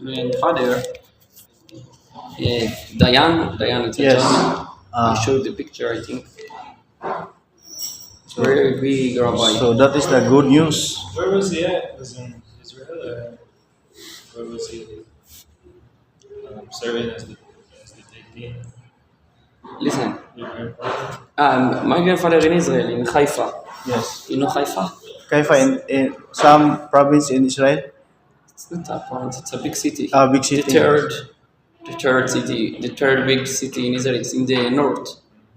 grandfather, Diane, it's a Yes. German. I Ah, showed the picture, I think. It's very big rabbi. so that is the good news. Where was he at? Was in Israel? Where was he serving as the deity? Listen, Your grandfather? my grandfather in Israel, in Haifa. Yes. You know Haifa? Kaifa in some province in Israel, It's not a province, it's a big city. big The city, third big city in Israel. It's in the north.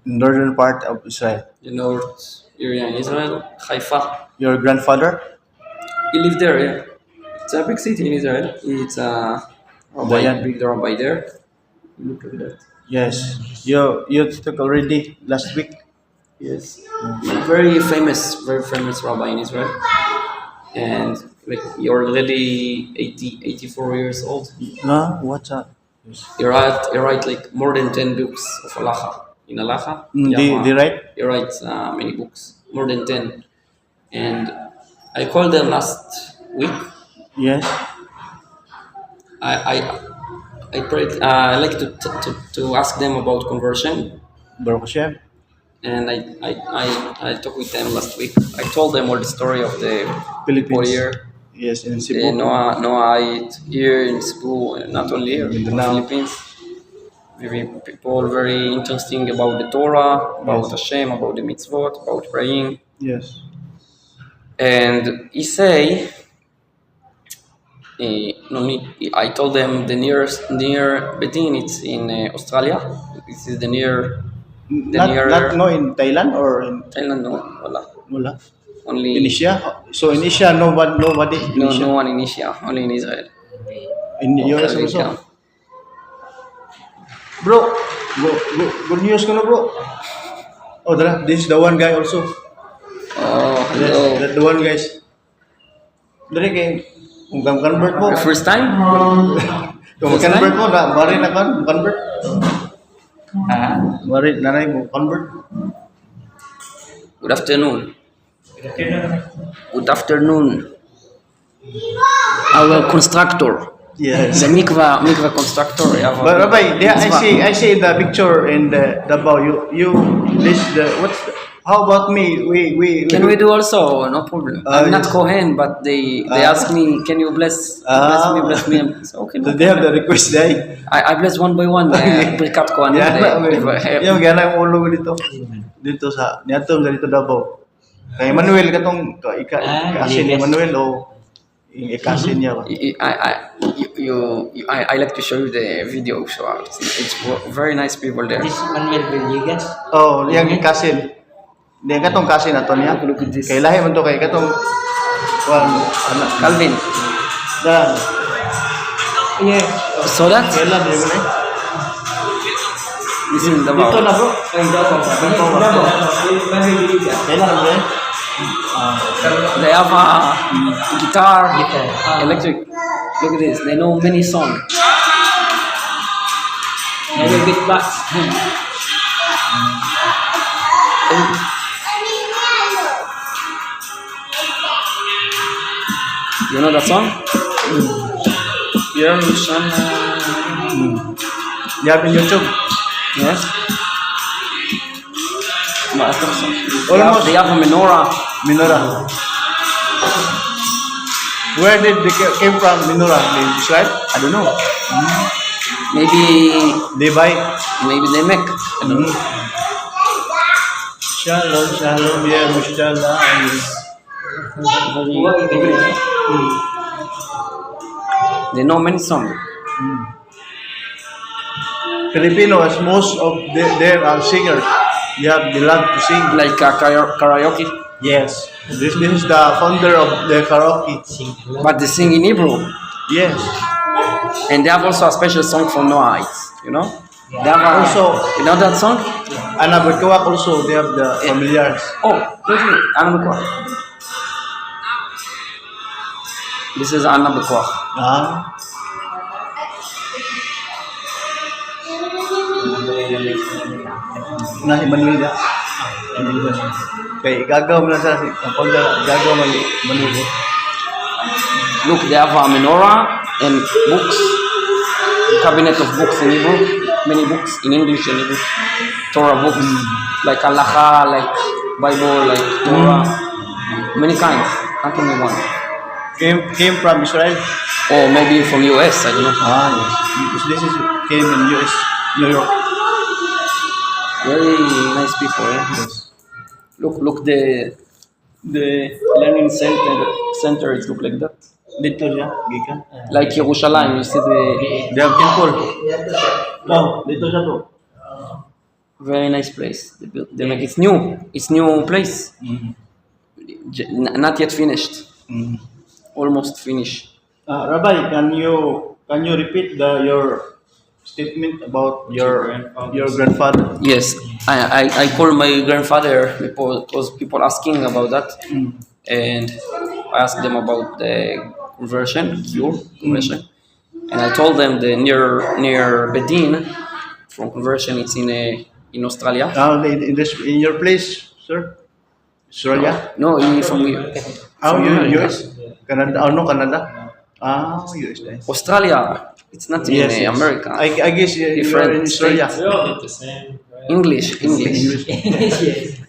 northern part of Israel. The north area in Israel, Haifa. Your grandfather, He lived there, yeah. It's a big city in Israel. It's a Dayan. big rabbi there. Look at that. yes. You took already last week. Yes. Very famous rabbi in Israel. And like you're already 84 years old. No, what's up? You write like more than 10 books of halacha. In halacha, They right? you write many books, more than 10. And I called them last week. Yes. I I, I prayed. I like to ask them about conversion, Baruch Hashem. and I talked with them last week. I told them all the story of the people Philippines. here. Yes, in Cebu. Noah here in Cebu, and not only here, in the Mindanao. Philippines. People very interesting about the Torah, about Yes. Hashem, about the mitzvot, about praying. Yes. And he say, no need. I told them the near Betin, it's in Australia. This is the near Not no in Thailand or in Thailand. No, wala. Wala. Only In Asia. So in Asia, nobody. In no Asia. one in Asia. Only in Israel. In US America. also. Bro, good news ka na bro. Oh, this is the one guy also. Oh, hello. The one guys. Dari kay kung convert mo. The first time? Kung convert mo na bari na kan convert. Ah. Bari nanay mo convert. Good afternoon. Good afternoon. Our constructor, Yes. the mikvah constructor. But Rabbi, yeah, I see the picture in the bow. You this the what's the, how about me? We Can we do also? No problem. I'm not yes. Kohen, but they ask me, can you bless bless me? So okay, no So they have the problem. request there. I bless one by one. Berkat Kohen. Yung gana mo ulo dito. Dito sa niatom sa dito Davao. Kay Manuel katong ikasin ni Manuel o ikasin niya ba? I like to show you the video. So it's very nice people there. This Manuel Villegas. Oh, yang ikasin. Di katong kasin ato niya. Look at this. Kay lahi man to kay katong anak. Calvin. Da. Yes. So that Kailan di mo this is the Dito na bro. Kailan mo They have a guitar, Guitar. electric. Look at this. They know many songs. Maybe big bucks. You know that song? Yerushalayim. You have in YouTube? Yes. Almost. They have a menorah. Minora. Where did they came from? Minora, Israel? I don't know. Maybe They buy. they make. I don't know. Shalom, shalom, yeah, mashallah. They know many songs. Filipinos, most of them are singers. They love to sing. Like karaoke. Yes. This is the founder of the karaoke. But they sing in Hebrew. Yes. And they have also a special song for Noahites. You know? They have Also, you know that song? Anna Berkawak also, they have the familiars. Oh, really? Anna Bekwa. This is Anna Bekwa. Ah. Na Emmanuel da. Kay gagaw mo na sa kapag gagaw man Emmanuel. Look, they have a menorah and books, cabinet of books in Hebrew, many books in English and Hebrew, Torah books, like Halacha, like Bible, like Torah, many kinds, not only one. Came from Israel. Or maybe from US, I don't know. Yes. Because this is came in US, New York. Very nice people, eh? Yes. Look, the learning center, it look like that. Dito siya, gikan. Like Yerushalayim, you see the They have temple. Oh, dito siya to. very nice place. They make it's new place, not yet finished, almost finished. Rabbi, can you repeat your statement about your grandfather? Yes, I call my grandfather because people asking about that, and I asked them about the conversion, and I told them the near Bedin from conversion. It's in Australia. In your place, sir? Australia? No, from US? Canada? Oh, no, Canada? US. Australia. It's not in America. I guess you're Different in Australia. They all look the same, right? English. Yes.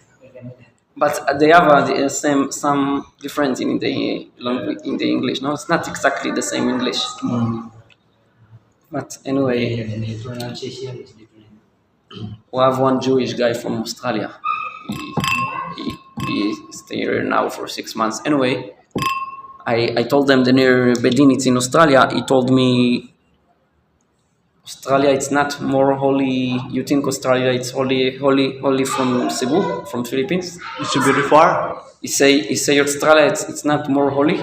But they have some difference in the language, in the English. No, it's not exactly the same English. But anyway, The pronunciation is different. we have one Jewish guy from Australia. He stay here now for 6 months. Anyway, I told them the near Bedin it's in Australia. He told me Australia it's not more holy. You think Australia it's holy from Cebu, from Philippines? It should be very far. He say Australia it's not more holy.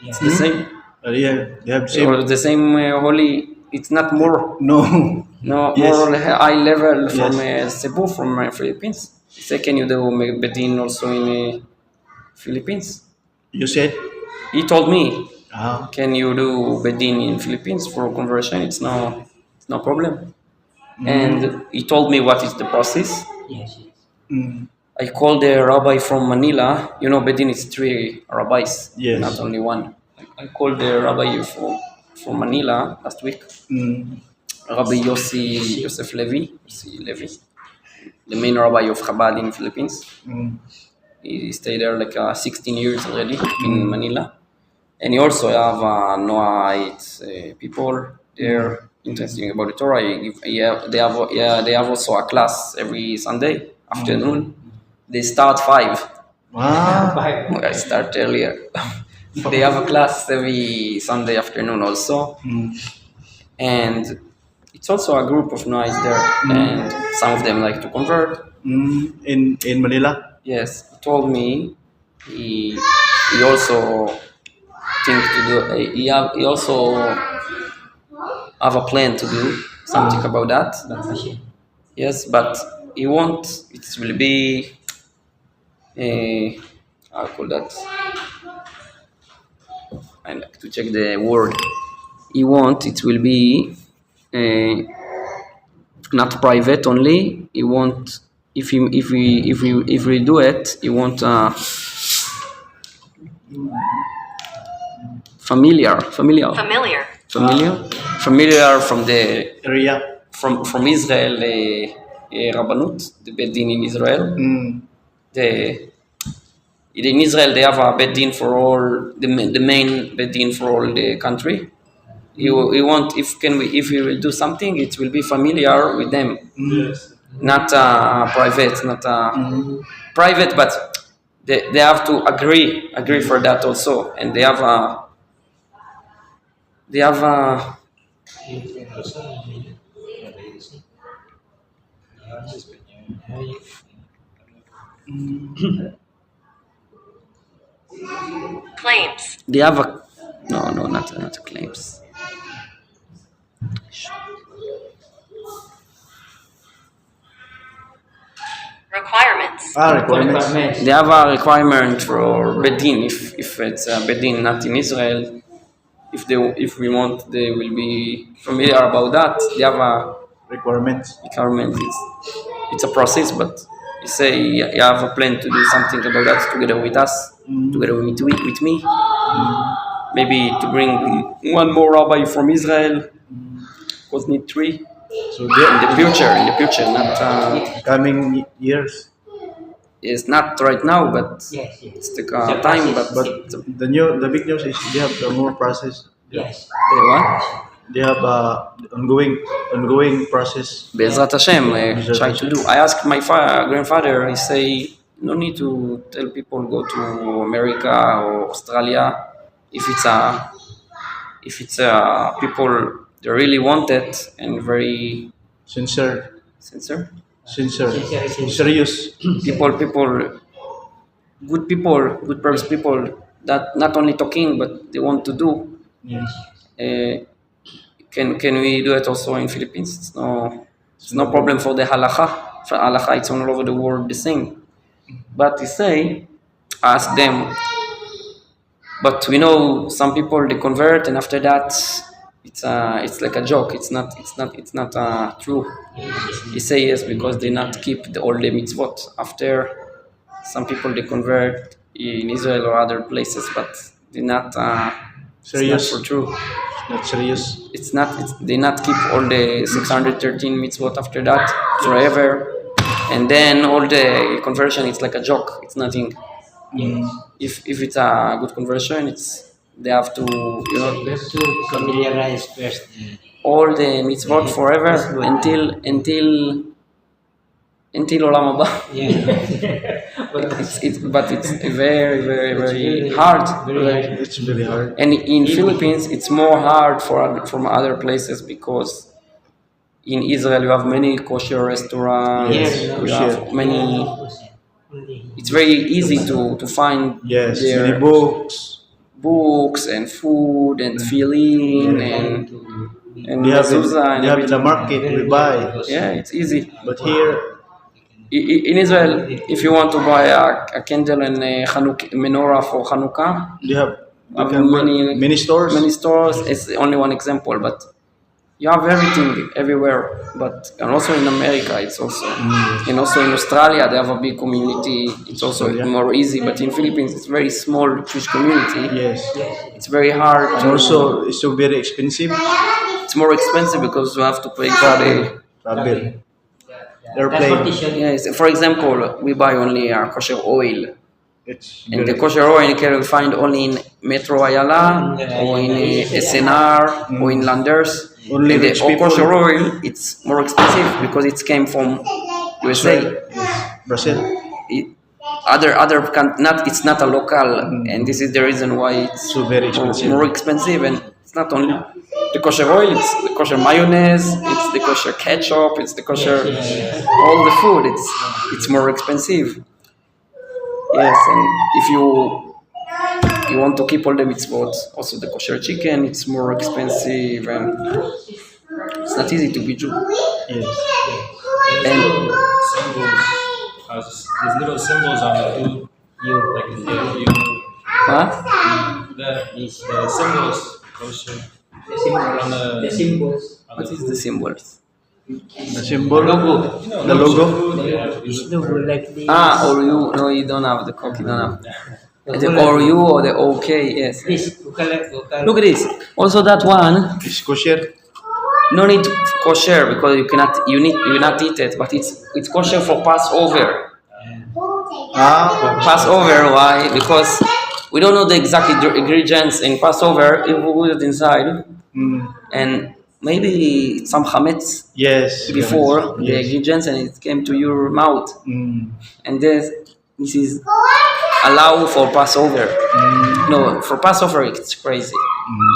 It's the same. Yeah, they have Or same. the same holy. It's not more. No. No, Yes. more high level from Yes. Cebu, from Philippines. He said, can you do Bedin also in Philippines? You said? He told me, Ah. can you do Bedin in Philippines for conversion? It's no problem. And he told me what is the process. Yes. Mm. I called the rabbi from Manila. You know, Bedin is 3 rabbis, Yes. not only one. I called the rabbi from Manila last week. Mm. Rabbi Yosef Levy, the main rabbi of Chabad in Philippines. Mm. He stayed there like 16 years already in Manila. And he also have Noahite people there interesting about the Torah. They have also a class every Sunday afternoon. They start 5. Ah. I start earlier. They have a class every Sunday afternoon also. And it's also a group of Noahs there. And some of them like to convert. In Manila? Yes, he told me he also think to do. He also have a plan to do something about that. Yes, but he wants it will be. How call that? I like to check the word. He want it will be not private only. He want if we do it, he want familiar from the Area? from Israel, Rabbanut, the beit din in Israel. In Israel they have a beit din for all the main beit din for all the country. He want if we will do something, it will be familiar with them, not private, private, but they have to agree for that also, and they have a Claims. they have a no not claims. Requirements. Requirements. They have a requirement for bedin if it's a bedin not in Israel. If we want, they will be familiar about that. They have a Requirements. requirement. It's a process, but you say you have a plan to do something about that together with us, together with me. maybe to bring one more rabbi from Israel, because need 3 So in they the future. In the future, not coming years. it's not right now, but Yes, yes. it's the It's a time. process. But The big news is they have the more process. Yes. the what? They have ongoing process. Be'ezrat Hashem, Be'ezrat try to do. I asked my grandfather. He say no need to tell people go to America or Australia if it's people they really want it and very Sincere, sincere serious. People, good purpose people that not only talking but they want to do. Yes. Can we do it also in Philippines? It's no problem for the halacha. For halacha, it's all over the world the same. But he say, ask them. But we know some people they convert and after that it's like a joke. It's not true. He say yes because they not keep all the mitzvot. After some people they convert in Israel or other places, but they not Serious. it's not for true. Not serious. They not keep all the 613 mitzvot after that forever, and then all the conversion it's like a joke. It's nothing. If it's a good conversion, they have to We have to familiarize first. all the mitzvot forever until olam haba. Yeah. But it's very very very hard. It's really hard. And in Philippines, it's more hard from other places because in Israel you have many kosher restaurants. Yes, You have many. It's very easy to find Yes, their many books. and food and filling and They have mezuzah and in the everything. market we buy. Yeah, it's easy. But here, In Israel, if you want to buy a candle and a menorah for Hanukkah, they have many stores. Many stores. It's only one example, but you have everything everywhere. But and also in America, it's also and also in Australia they have a big community. It's also more easy. But in Philippines, it's very small Jewish community. Yes. It's very hard. And also, it's so very expensive. It's more expensive because you have to pay for the Travel. Airplane. Transportation. yes. For example, we buy only kosher oil. It's And the very- kosher oil you can find only in Metro Ayala or in SNR or in Landers. Only And the rich people. kosher oil it's more expensive because it came from USA. Yes. Brazil. It's not a local, and this is the reason why it's So very expensive. more expensive. And it's not only the kosher oil; it's the kosher mayonnaise, it's the kosher ketchup, it's the kosher all the food. It's more expensive. Yes, and if you want to keep all the mitzvot, also the kosher chicken, it's more expensive, and it's not easy to be Jew. Yes. And Symbols. There's little symbols on the food. Like you, huh? the symbols. Kosher. On The symbols. What is the symbols? The symbol. The logo. It's logo like this. Or you? No, you don't have the cock. You don't have the or you or the OK. Yes. This vocal. Look at this. Also that one. It's kosher. No need kosher because you not eat it, but it's kosher for Passover. Passover, why? Because we don't know the exact ingredients in Passover. If we put it inside, and maybe some chametz Yes. before the Yes. ingredients, and it came to your mouth, and this is allow for Passover. No, for Passover it's crazy.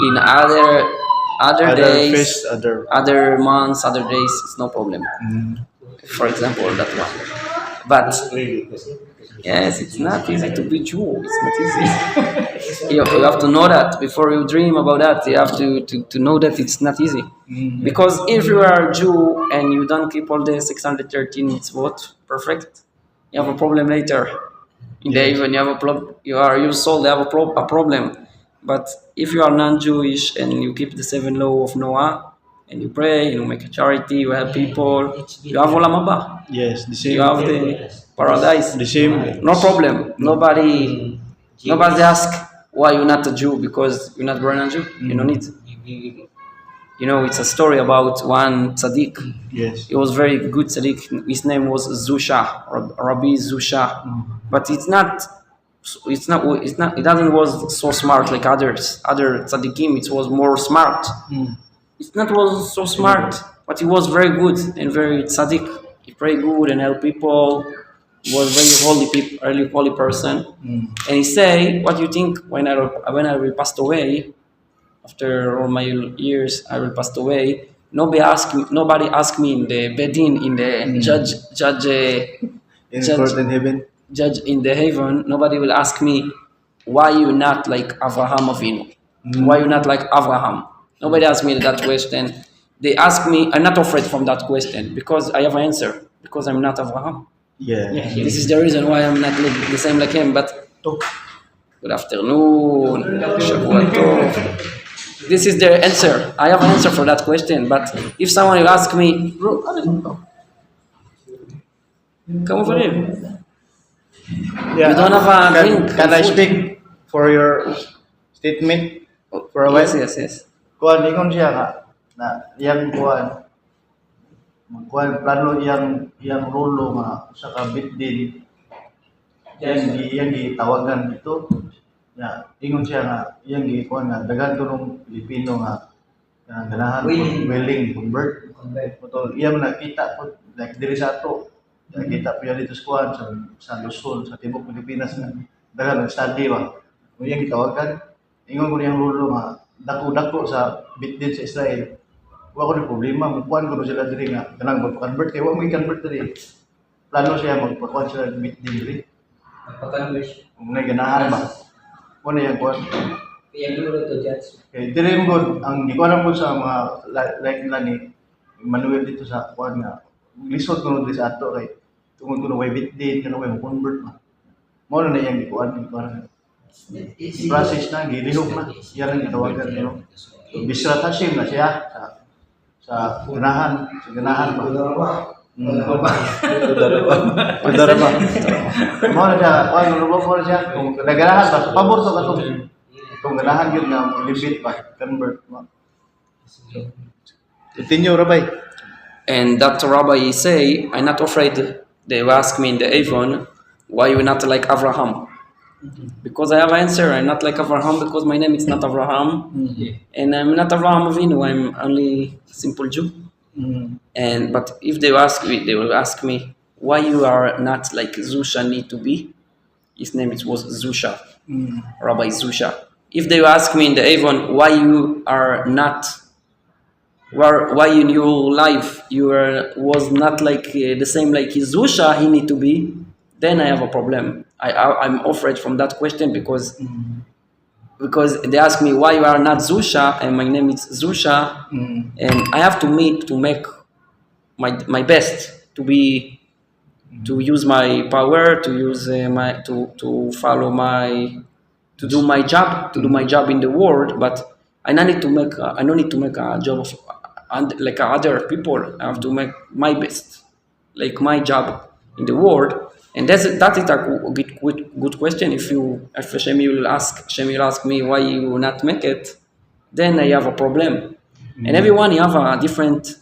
In other days, feast, other months, other days, it's no problem. For example, that one. But yes, it's not easy to be Jew. It's not easy. You have to know that before you dream about that. You have to know that it's not easy. Because if you are a Jew and you don't keep all the 613 mitzvot perfect, you have a problem later. In the even you have a problem. Your soul they have a problem. But if you are non-Jewish and you keep the 7 law of Noah and you pray, you make a charity, you help people, you have olam haba. Yes. The same. You have the paradise. The same. No problem. Nobody ask why you're not a Jew? Because you're not born a Jew. You don't need. Maybe You know, it's a story about one tzaddik. Yes. He was very good tzaddik. His name was Zusha, Rabbi Zusha. But it doesn't was so smart like other tzaddikim. It was more smart. It not was so smart, but he was very good and very tzaddik. He prayed good and helped people. He was very holy person. And he say, "What do you think when I will pass away? After all my years, I will pass away. Nobody ask me in the bedin, in the judge In court in heaven. judge in the heaven. Nobody will ask me why you not like Avraham Avinu. Why you not like Avraham? Nobody asked me that question. They ask me. I'm not afraid from that question because I have an answer. Because I'm not Avraham. Yeah. This is the reason why I'm not like the same like him. But good afternoon, Shavua Tov. This is the answer. I have an answer for that question. But if someone will ask me, bro, I don't know. Come over here. Yeah. You don't have a drink. Can I food. speak for your statement for a while? Yes. Kuan ingon siya nga na iyang plano iyang rolo nga sa kabit din iyang gitawagan dito ya ingon siya nga iyang gikuan nga daghan tunong Pilipino nga ganahan willing convert putol iyang nakita po like diri sa ato nakita po yan dito sa kuan sa Luzon sa tibok Pilipinas nga daghan nag-study ba iyang gitawagan ingon ko iyang rolo nga dako sa bitdin sa Israel. Wa ko ni problema, mukuan ko sila diri nga kanang magpa-convert kay wa mo i-convert diri. Plano siya magpa-kuan sila bitdin diri. Pag-conversion. Kung may ganahan ba. Mo na yang kuan. Kaya duro to judge. Kay diri mo ang gikuan ko sa mga like nila ni Manuel dito sa kuan nga lisod ko diri sa ato kay tungod ko na way bitdin kana way mo-convert ba. Mo na yang gikuan process na gilihok na yan ang ginawagan no Bisrat Hashim na siya sa ganahan ba Udara ba mo na siya mo na siya kung naganahan ba sa pabor to katong kung ganahan yun nga libit pa convert mo continue rabbi. And that rabbi say, I'm not afraid. They will ask me in the Avon, why you not like Avraham? Because I have an answer. I'm not like Avraham because my name is not Avraham, and I'm not Avraham Avinu. I'm only a simple Jew. But if they will ask me why you are not like Zusha need to be. His name was Zusha, Rabbi Zusha. If they will ask me in the Avon why you are not, why in your life was not like the same like Zusha he need to be, then I have a problem. I'm afraid from that question because they ask me why you are not Zusha and my name is Zusha, and I have to make my best to use my power, to use to follow to do my job in the world. But I don't need to make a job of like other people. I have to make my best, like my job in the world. And that is a good question. If Hashem will ask me why you not make it, then I have a problem. And everyone you have a different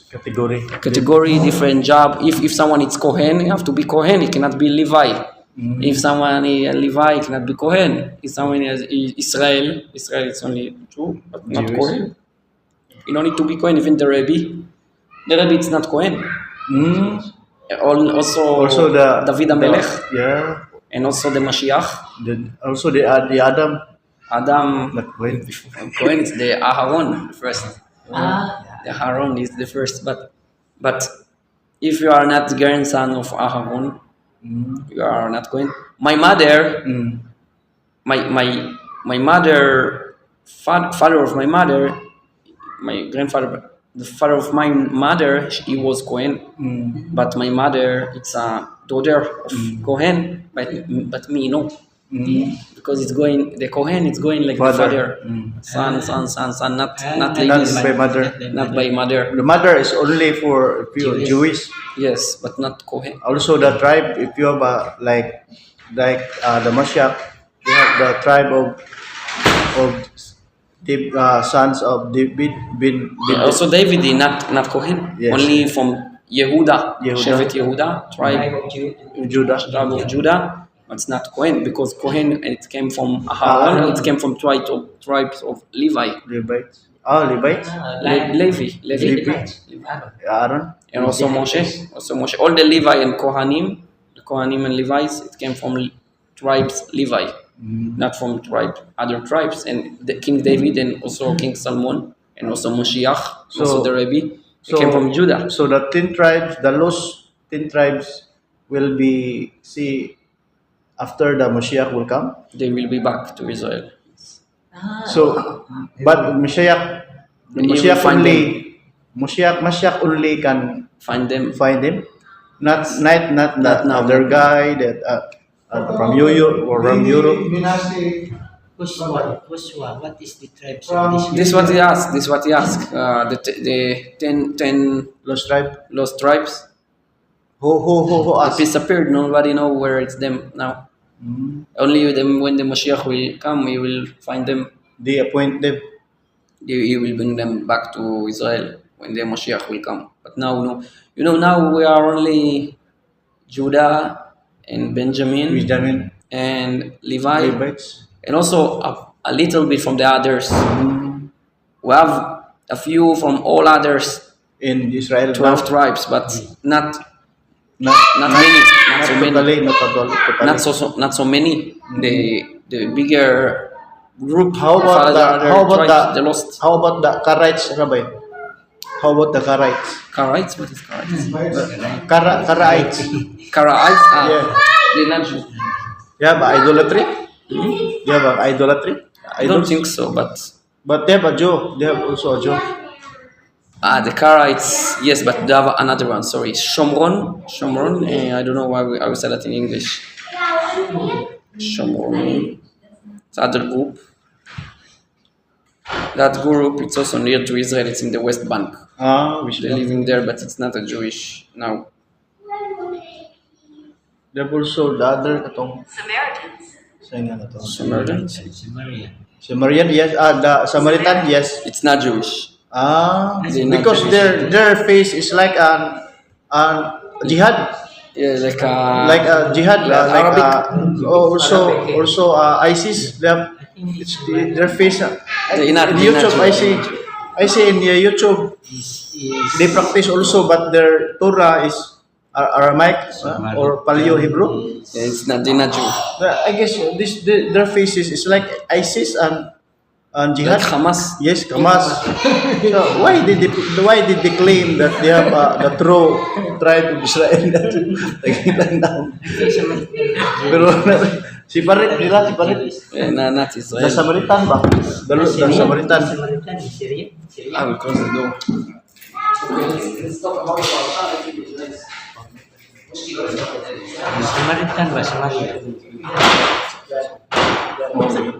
category, different job. If someone is Kohen, you have to be Kohen. He cannot be Levi. If someone is Levi, he cannot be Kohen. If someone is Israel is only Jew, but not Jewish. Kohen. You don't need to be Kohen. Even the rabbi is not Kohen. Also the David HaMelech, Yeah. and also the Mashiach. Also the Adam. Not Kohen. Kohen is the Aharon first. The Aharon is the first, but if you are not the grandson of Aharon, you are not Kohen. My mother, my mother, father of my mother, my grandfather. The father of my mother, he was Kohen, but my mother, it's a daughter of Kohen, but me, no. Because the Kohen, it's going like Father. the father, son, not Not ladies, by mother. not by mother. The mother is only for if you're Jewish. Yes, but not Kohen. Also the tribe, if you have like the Mashiach, you have the tribe of of sons of David bin Also David, not Kohen, Yes. only from Yehuda, Yehuda. Shevet Yehuda, Tribe tribe of Judah. Judah. of Judah, but it's not Kohen because Kohen it came from Aaron, Aaron. it came from tribes of Levi, Levites. Oh, Levites. Levi, Aaron. and also Moshe, all the Levi and Kohanim and Levites, it came from tribes Levi, not from other tribes, and the King David and also King Solomon and also Moshiach, also So- the Rabbi, it came from Judah. So the 10 tribes, the lost 10 tribes will be after the Moshiach will come. They will be back to Israel. So, but Moshiach, the You will Moshiach find only, Moshiach only can Find them. find him. Not Not that now. other guy that from Europe or from Europe. What is the tribe? This is what he asked. The 10 Lost tribe. lost tribes Who asked? disappeared. Nobody know where it's them now. Only them when the Mashiach will come, he will find them. They appoint them. He will bring them back to Israel when the Mashiach will come. But now, no. Now we are only Judah and Benjamin Benjamin, and Levi, Levites. and also a little bit from the others. We have a few from all others, In Israel. 12 tribes, but not Not many, not so many, totally, not totally. not so many. The bigger group. How of about other tribes, they lost. how about the Karaites, Rabbi? How about the Karaites? Karaites? What is Karaites? Karaites. Karaites? Yeah. They're not Jews. Yeah, but idolatry? Yeah, but idolatry? I don't think so, but But they have a Jew. They have also a Jew. the Karaites, yes, but they have another one. Sorry, Shomron. I don't know why I will say that in English. Shomron. It's other group. That group, it's also near to Israel. It's in the West Bank. Which They're living there, but it's not a Jewish now. They have also the other katong Samaritans. saying na to. Samaritans. Samaritan, yes. The Samaritan, yes. It's not Jewish. They're not Because Jewish. their face is like an jihad. Yeah, Like jihad, Arabic. also ISIS. They have their face. They're not- In they're not YouTube, Jewish. I see in YouTube they practice also, but their Torah is Aramaic or Paleo Hebrew. Yeah, they're not Jewish. I guess their faces is like ISIS and jihad. Like Hamas. Yes, Hamas. So why did they claim that they have the true tribe of Israel? Tagilan down. Pero separate. Not The Israel. Samaritan ba? The Samaritan. I will close the door. Let's talk about parasha. Samaritan ba? Samaritan.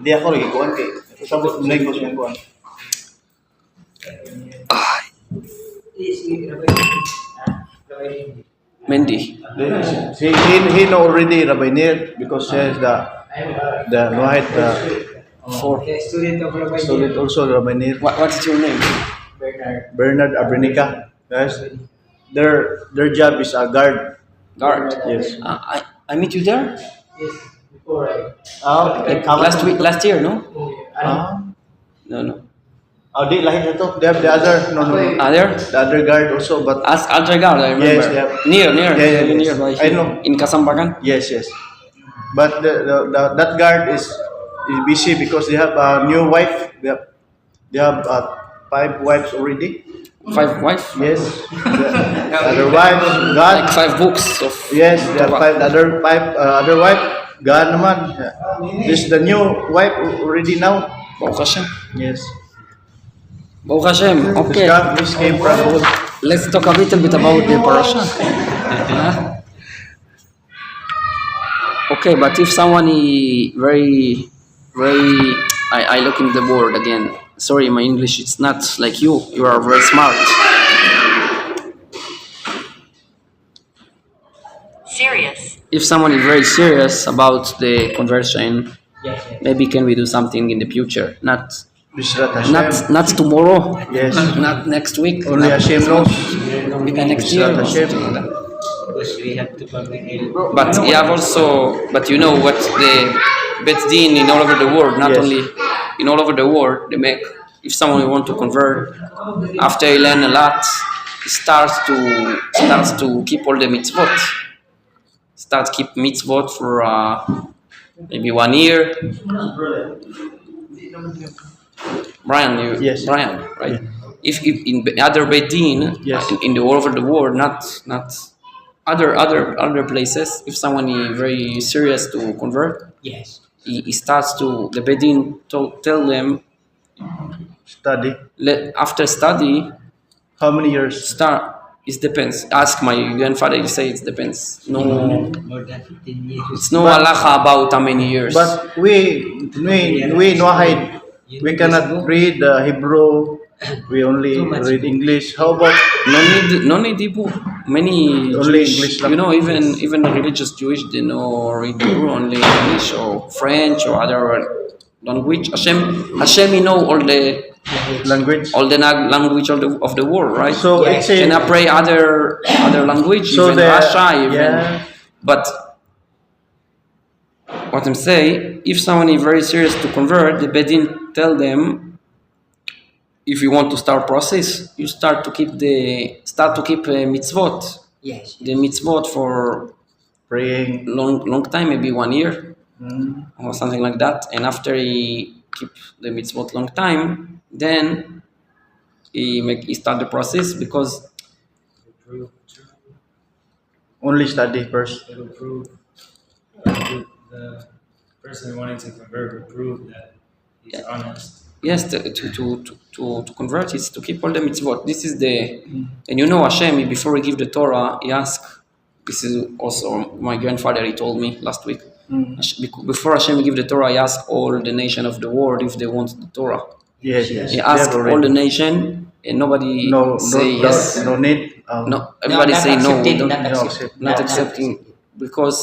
Di ako lagi kuan kay sabot mo ko siya kuan. Mende. He know already Rabbi Nir because he has the Noahid Student of Rabbi. student also Rabbi Nir. What is your name? Bernard Abrenica. Yes. Their job is a guard. Guard. Yes. I meet you there Yes, before last year, no? No. Di lahi na to. They have the other no. There? The other guard also, but Ask Alter Guard, I remember. Yes, yeah. Near, Yeah, nearby. I know. In Kasambagan. yes. But that guard is busy because they have a new wife. They have 5 wives already. 5 wife. Yes. The other wives, God. Like 5 books of. Yes, there are 5 other wife. God naman. This is the new wife already now. Baruch Hashem. Yes. Baruch Hashem. Okay. This came from God. Let's talk a little bit about the parasha. Okay, but if someone is very, I look in the word again. Sorry, my English it's not like you. You are very smart. Serious. If someone is very serious about the conversion, Yes, yes. Maybe can we do something in the future? Bishrat Hashem. Not tomorrow. Yes. Not next week. Only not Hashem knows. maybe next year. Bishrat Or Hashem. something like that. Because we have to provide. But you have also, but you know what the bet din in all over the world, not Yes. only in all over the world, they make. If someone want to convert, after he learn a lot, he starts to keep all the mitzvot. Start keep mitzvot for maybe 1 year. Brian, Yes. Brian, right? If in other beit din, Yes. in the all over the world, not other places, if someone is very serious to convert, Yes. he starts to the beit din tell them Study. after study How many years? start. It depends. Ask my grandfather. He say it depends. No, More than 15 years. it's no halacha about how many years. But we no hide. We cannot read Hebrew. We only Too much. read English. How about No need Hebrew. Many Only Jewish, English lang. you know, even the religious Jewish, they know read Hebrew, only English or French or other language. Hashem, you know all the language? language of the world, right? So Yes. it's Can I a, pray other language, so even the Russia, even. yeah. But what I'm saying, if someone is very serious to convert, the bedin tell them, if you want to start process, you start to keep mitzvot, Yes. the mitzvot for Praying. long time, maybe 1 year Mm. or something like that. And after he keep the mitzvot long time, then he start the process because Prove, Only study first. it'll prove the person wanting to convert will prove that he's honest. yes, to convert is to keep all the mitzvot. This is and you know Hashem, before he give the Torah, he asked, this is also my grandfather, he told me last week, before Hashem give the Torah, he asked all the nation of the world if they want the Torah. Yes, yes. He They asked have all already. the nation and nobody No, say no, yes. no need. No, everybody not say no, we accepting, don't, not no, accepting. not accepting, because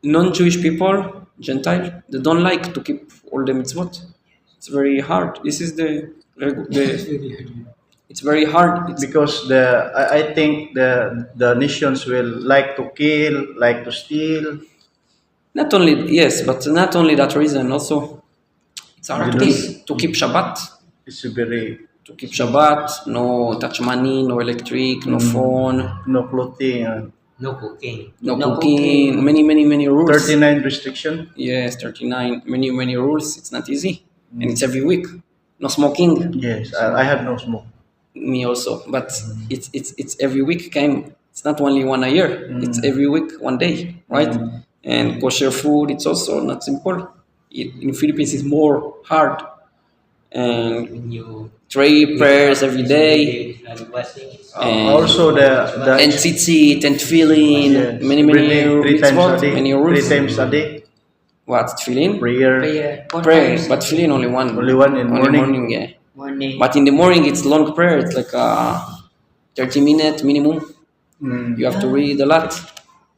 non-Jewish people, Gentile, they don't like to keep all the mitzvot. It's very hard. This is the it's very hard. It's Because I think the nations will like to kill, like to steal. not only yes, but not only that reason. Also, it's hard to keep Shabbat. It's very To keep Shabbat, no touch money, no electric, no phone, no clothing. No cooking. no cooking. Many rules. 39 restriction. Yes, 39. Many rules. It's not easy, and it's every week. No smoking. Yes, I have no smoke. Me also, but it's every week. It's not only 1 a year. It's every week, 1 day, right? And kosher food. It's also not simple. In Philippines, it's more hard. And When you 3 prayers every day. washing, And Also and tzitzit and tefillin, yes, many three times mitzvot, a day. many 3 rules. times a day. What tefillin? Prayer. Prayer, but tefillin only one. Only one in Only morning. yeah. morning. But in the morning it's long prayer. It's like 30-minute minimum. You have to read a lot.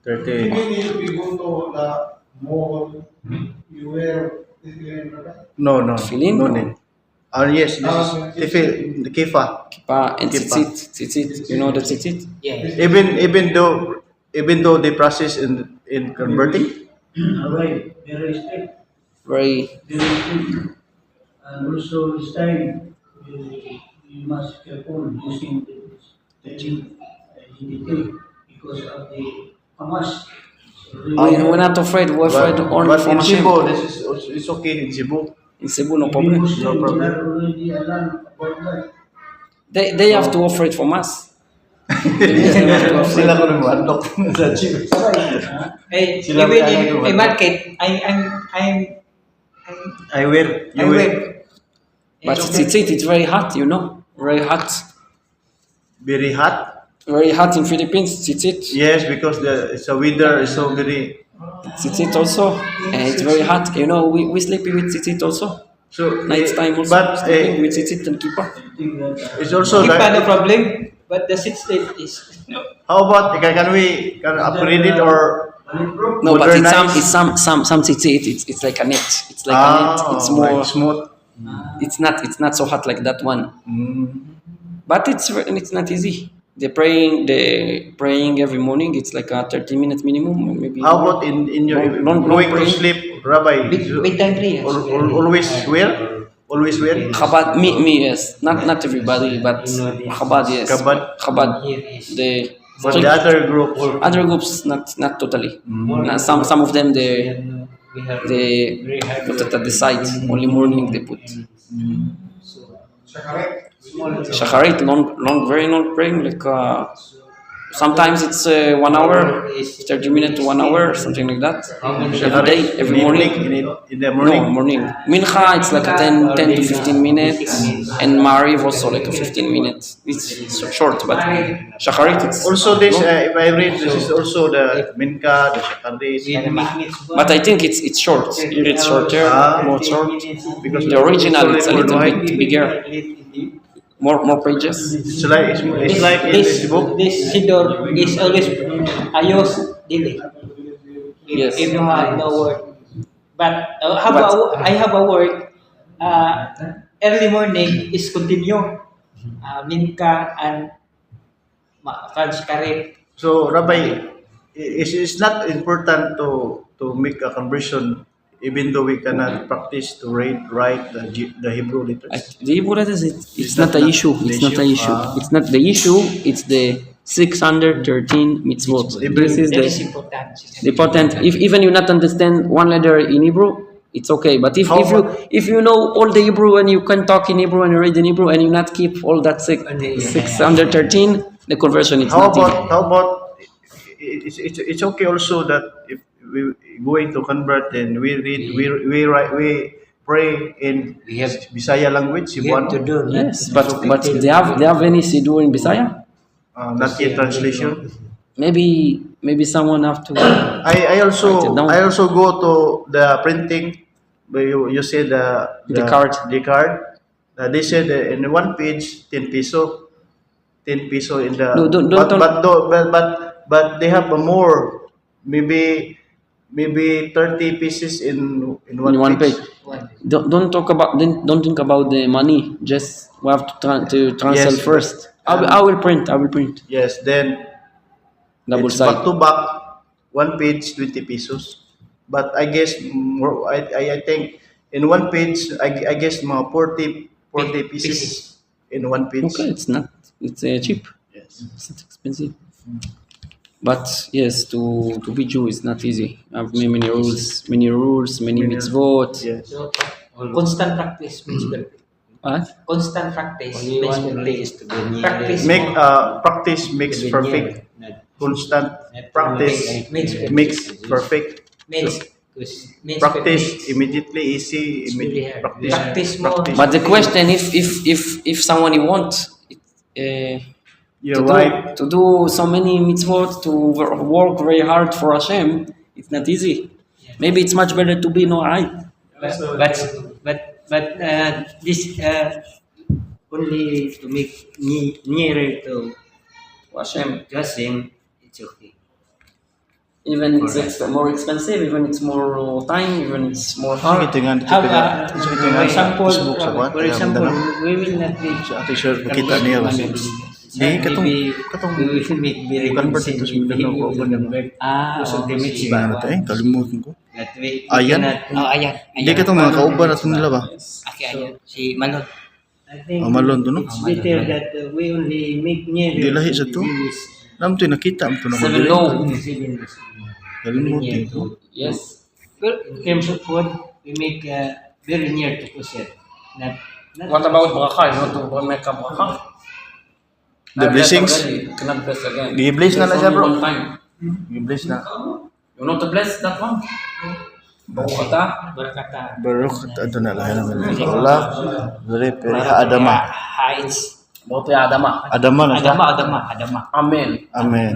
30. Even if we go to the mall, you wear No. Tefillin? No need. Yes, this is tefil, the kifa. Kippah and Kippah. tzitzit. You know the tzitzit? Yes. Even though the process in converting. right, very strict, Very very strict. And also this time, you must careful using the GDT because of the Hamas. we're not afraid. We're afraid only But from in Cebu, Hashem. this is it's okay in Cebu. In Cebu, no problem. No problem. already alarmed about that. They have to offer it from us. Sila ko nung unlock sa gym. Hey, Sila even may in ano, a market, I wear. I wear. But tzitzit, it's very hot, you know. Very hot. Very hot. Very hot in Philippines. Tzitzit. Yes, because it's a weather is so very. Tzitzit also. And it's very hot. You know, we sleep with tzitzit also. So Night time also. But Sleeping with tzitzit and kippah. it's also Keep like, no problem, but the sit state is no. how about can we upgrade it or No, but Modernized? it's some tzitzit. It's like a net. It's like a net. It's more. like smooth. It's not so hot like that one. But it's not easy. They praying every morning. It's like a 30 minutes minimum, maybe. How about in your Long going to praying? sleep, Rabbi? Bedtime prayers. Always wear? Always wear? Chabad, me yes, not everybody, but Chabad yes. Chabad, Here is the But the other group, other groups not totally. Some of them they very hard put it at the side. Only morning they put. Shacharit, long, very long praying. Like sometimes it's 1 hour, 30 minutes to 1 hour, something like that. Every day, every morning. in the morning. No, morning. Mincha, it's like a 10 to 15 minutes. And Mariv also like a 15 minutes. It's so short, but Shacharit, it's Also, this long. if I read, this is also the Minka, the Shakaris. But I think it's short. Here it's shorter, more short. Because The original it's a little worldwide. bit bigger, more pages. It's like in this book. This Sidor is always ayos dili. Yes. If you have no word. But I have a word. Early morning is continue. Minka and Franz Karim. So, Rabbi, it's not important to make a conversion, even though we cannot practice to write the Hebrew letters. The Hebrew letters, it's Is not that the not issue. the It's not the issue? issue. It's not the issue. It's the 613 mitzvot. This is That is the important. important. If even you not understand one letter in Hebrew, it's okay. But if you know all the Hebrew and you can talk in Hebrew and you read in Hebrew and you not keep all that 613, the conversion is not easy. How about it's okay also that if we going to convert and we read we write we pray in We have Bisaya language, we have to Cebuano, do. Yes, but they have any siddur in Bisaya? not yet translation. Maybe someone have to. I Write it down. also go to the printing where you say The card. the card. They said in one page 10 peso in the No, don't- but they have a more maybe 30 pieces in In one page. Don't think about the money. Just we have to translate Yes. first. I will print. Yes, then Double it's back side. to back, one page 20 pesos. But I guess more, I think in one page I guess mga 40 pieces in one page. Okay, it's not. It's cheap. Yes. It's not expensive. But yes, to be Jew is not easy. Have many rules, many mitzvot. Yes. So, constant practice means perfect. What? Constant practice Only means one way is perfect. to go near Practice Make more. practice makes perfect. Constant practice makes perfect. Means Practice perfect. immediately easy. It's very hard. Practice. Practice more. But the question, if someone wants You're right. to do so many mitzvot, to work very hard for Hashem, it's not easy. Maybe it's much better to be no right. But this only to make nearer to Hashem, Hashem, it's okay. even it's more expensive, even it's more time, even it's more hard. Tingnan How, for example, Facebook sa kuwan. for example, we will not be Sa ate sure kita niya kasi. Di katong we will make very convert good into Mindanao ko ba naman. Because of the mitzvah. Ba na tayo kalimutan ko. That we Ayan? cannot. Ayan. Hindi katong mga kauban at nila ba? Okay, ayan. Si Manot. I think Malon to no. it's better that we only make nearer. Di lahi sa to. Nam to nakita am to na Seven low. Kalimutan ko. Yes. Well, in terms of food, we make very near to kosher. Not What about bracha? You want to make a bracha? The blessings? Cannot bless again. Gi-bless na lang siya, bro. One time. Gi-bless na. You want to bless that one? Baruch atah. barakata. Baruch at ato na lang naman. Allah. Very Adama. Heights. Baruch ya Adama. Adama na siya. Adama. Amen. Amen.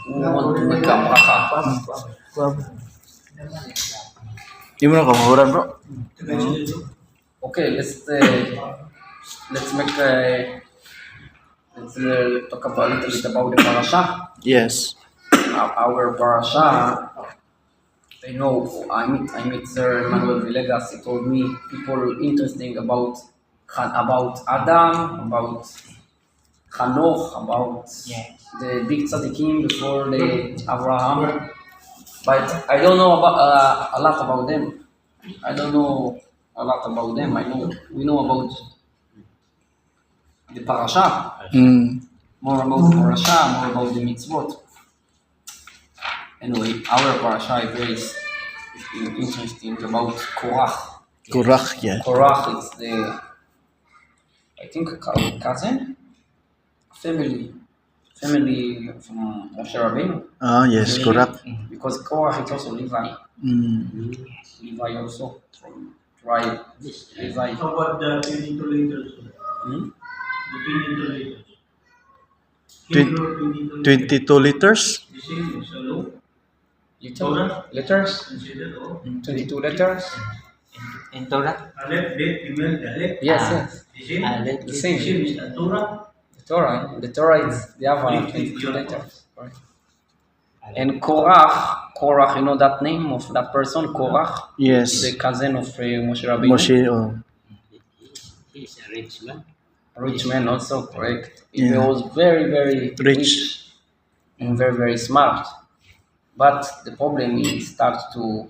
You want to make a bracha? Di mo na kamuran, bro. Okay, let's make let's talk about a little bit about the parasha. Yes. our parasha, I meet Sir Manuel Villegas. He told me people interesting about Adam, about Hanoch, about Yes. the big tzaddikim before the Abraham. But I don't know about a lot about them. I don't know a lot about them. We know about the parasha, more about the parasha, more about the mitzvot. Anyway, our parasha is very interesting about korak. Korak, yeah. Korak is I think cousin, family from Moshe Rabbeinu. Yes, Korak. Because Korach is also Levi. Levi also from tribe Levi. How about the 22 liters? Hmm? The 22 liters. Twen- Hebrew 22 liters. 22 liters? The same is a law. Letters? Considered all. 22 letters? In Torah? Aleph, Bet, Gimel, Dalet. Yes. The same. Aleph. The The same. same is the Torah. The Torah is they have 22 letters. Right. And Korach, you know that name of that person, Korach? Yes. The cousin of Moshe Rabbeinu. Moshe, oh. He's a rich man. Rich man also, correct. He Yeah. was very, very Rich. and very, very smart. But the problem is he starts to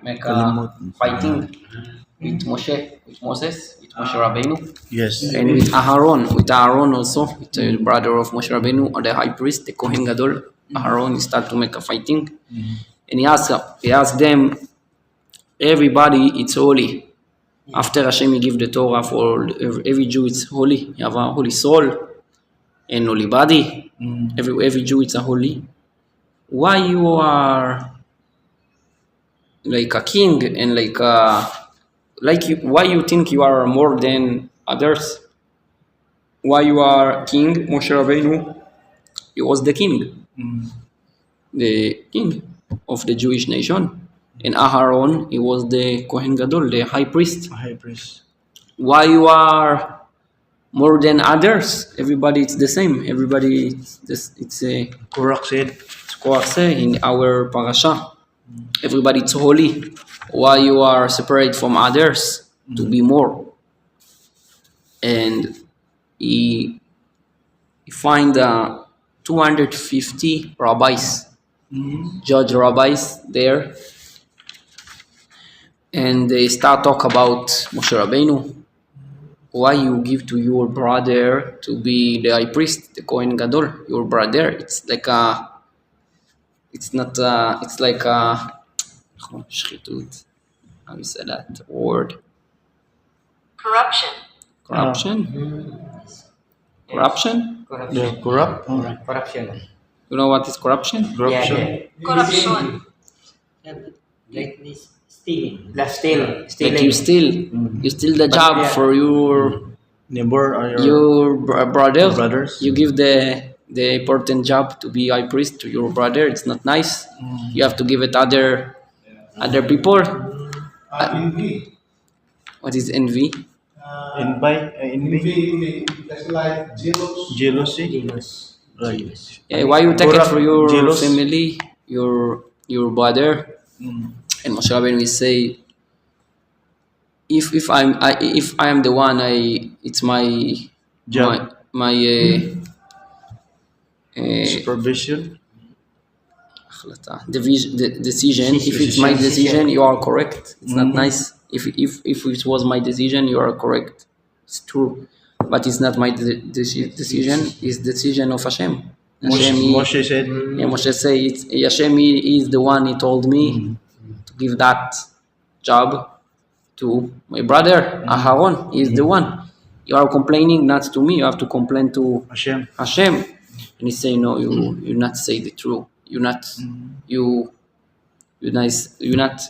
make a Kalimut. fighting with Moses, with Moshe Rabbeinu, Yes. and with Aaron also, with the brother of Moshe Rabbeinu, or the high priest, the Kohen Gadol. Aaron, he start to make a fighting, and he asked them, everybody, it's holy. After Hashem, he give the Torah for every Jew, it's holy. You have a holy soul and holy body. Every Jew, it's a holy. Why you are like a king and why you think you are more than others? Why you are king? Moshe Rabbeinu, he was the king, the king of the Jewish nation, and Aaron, he was the Kohen Gadol, the high priest. High priest. Why you are more than others? Everybody, it's the same. Everybody, it's a Korak said. korak in our parasha. Everybody, it's holy. Why you are separate from others to be more? And he find 250 rabbis, judge rabbis there, and they start talk about Moshe Rabbeinu. Why you give to your brother to be the high priest, the Kohen Gadol, your brother? It's like it's like shchitut. How you say that word? Corruption. Corruption? Corruption? The corrupt. Corruption. You know what is corruption? Corruption. Corruption. Like this stealing. Stealing. Like you steal the job yeah. for your Neighbor or your brother. brothers. You give the important job to be high priest to your brother. It's not nice. You have to give it other people. Envy. What is envy? Envy. That's like jealous. Jealousy. Jealous. Right. Yeah, why you take it for your Jealous. family, your brother? And Moshe Rabbeinu will say, if I am the one, it's my Job. my Supervision. the decision. If it's my decision, you are correct. It's not nice. If it was my decision, you are correct. It's true, but it's not my decision. It's decision of Hashem. Moshe said. Yeah, Moshe say it's Hashem. He is the one. He told me to give that job to my brother Aaron. He is the one. You are complaining not to me. You have to complain to Hashem. Hashem. And he say no. You not say the truth. You not you nice. You not.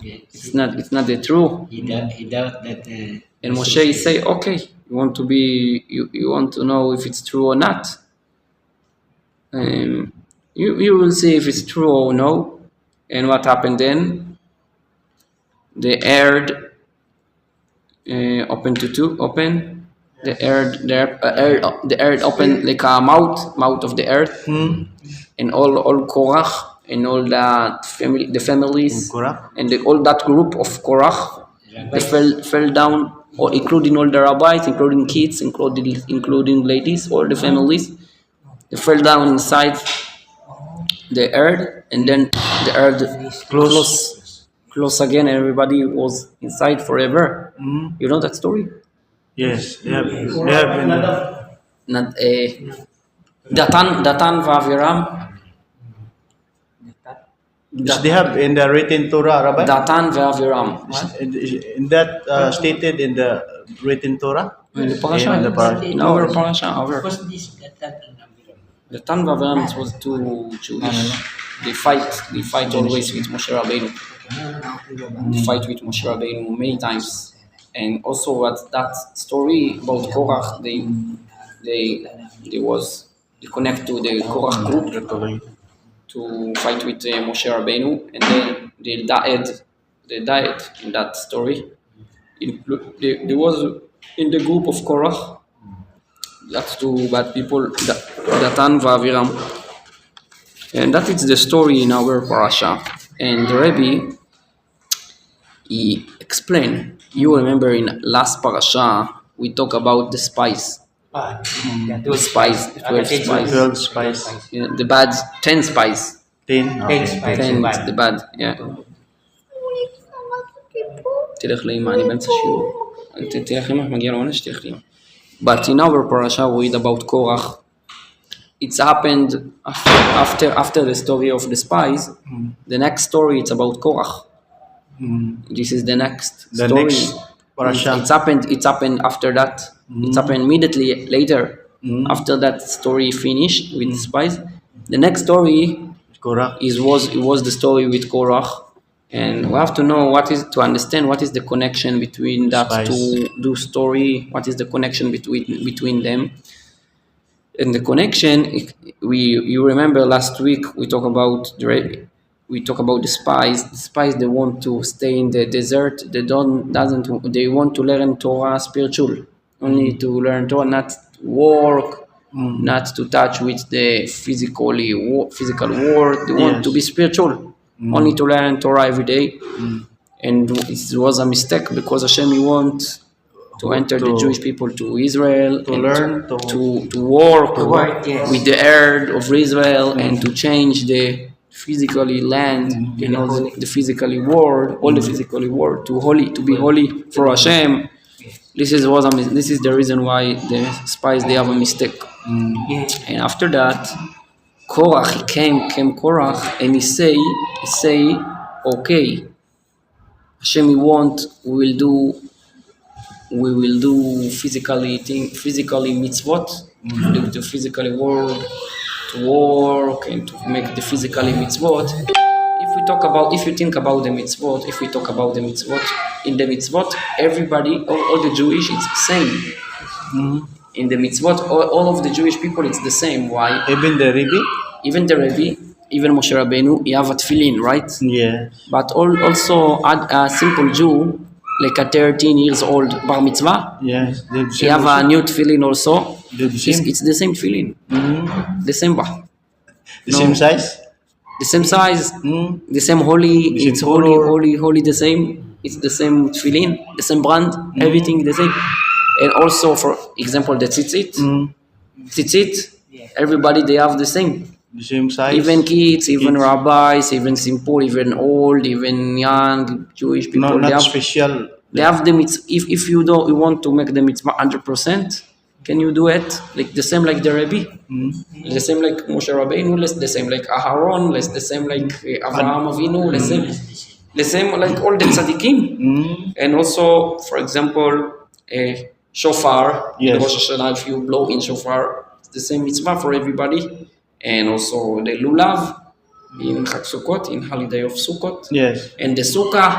It's not the truth. He doubt that. And Moshe say, okay, you want to be, you want to know if it's true or not. You will see if it's true or no. And what happened then? The earth opened to two. Open. The earth opened like a mouth of the earth. and all Korach and all that family, the families, Korak. and all that group of Korach, they fell down, or including all the rabbis, including kids, including ladies, all the families, they fell down inside the earth, and then the earth close again, and everybody was inside forever. You know that story? Yes, they have in the, Not Datan v'Aviram. they have in the written Torah, Rabbi. Datan v'Aviram. In that stated in the written Torah. In the parasha, In the parasha. in our parasha, Because this that and Abiram. Datan v'Aviram was two Jewish. They fight always with Moshe Rabbeinu. They fight with Moshe Rabbeinu many times. And also what that story about Korach, they connect to the Korach group to fight with Moshe Rabbeinu, and then they died in that story. There was in the group of Korach, that's two bad people, Datan v'Aviram, and that is the story in our parasha. And the rabbi, he explained. You remember in last parasha we talk about the spies. The spies, the 12 spies. 12 spies. Yeah, the bad 10 spies. 10. 10 the bad, yeah. תלך לאמא, אני באמצע שיעור. תלך לאמא, מגיע לעונש, תלך לאמא. But in our parasha we read about Korach. It's happened after the story of the spies. The next story it's about Korach. This is the next The story. next parasha. It's happened after that. It's happened immediately later. After that story finished with the spies. The next story Korak. was the story with Korach, and we have to know to understand what is the connection between that Spies. two story. What is the connection between them? And the connection, you remember last week we talked about the spies. The spies, they want to stay in the desert. They want to learn Torah spiritual, only to learn Torah, not work. Not to touch with the physical world. They want to be spiritual, only to learn Torah every day. And it was a mistake because Hashem want to enter the Jewish people to Israel, to and learn, to work Yes. with the earth of Israel, and to change the physically land, the physically world, all the physically world to be holy for Hashem. This is the reason why the spies they have a mistake. And after that, Korach came Korach, and he say, okay, Hashem, we will do physically mitzvot, the physically world, to work and to make the physically mitzvot. If you think about the mitzvot, in the mitzvot, everybody, all the Jewish, it's the same. In the mitzvot, all of the Jewish people, it's the same. Why? Even the rabbi? Even the rabbi, even Moshe Rabbeinu, he have a tefillin, right? Yeah. But also a simple Jew, like a 13 years old bar mitzvah, Yes. he have a new tefillin also. The same? It's the same tefillin, the same bar. The same size? The same size, the same holy, The same it's color. holy the same, it's the same tefillin, the same brand, everything the same. And also, for example, the tzitzit, everybody they have the same. The same size? Even kids, even rabbis, even simple, even old, even young Jewish people. No, they not have, special. They have the mitzvah. If you want to make the mitzvah 100%, can you do it like the same like the rabbi? The same like Moshe Rabbeinu, the same like Aharon, the same like Avraham Avinu, the same like all the tzaddikim. And also, for example, shofar, in Yes. Rosh Hashanah, if you blow in shofar, it's the same mitzvah for everybody. And also the lulav in Chag Sukkot, in holiday of Sukkot, Yes. and the sukkah,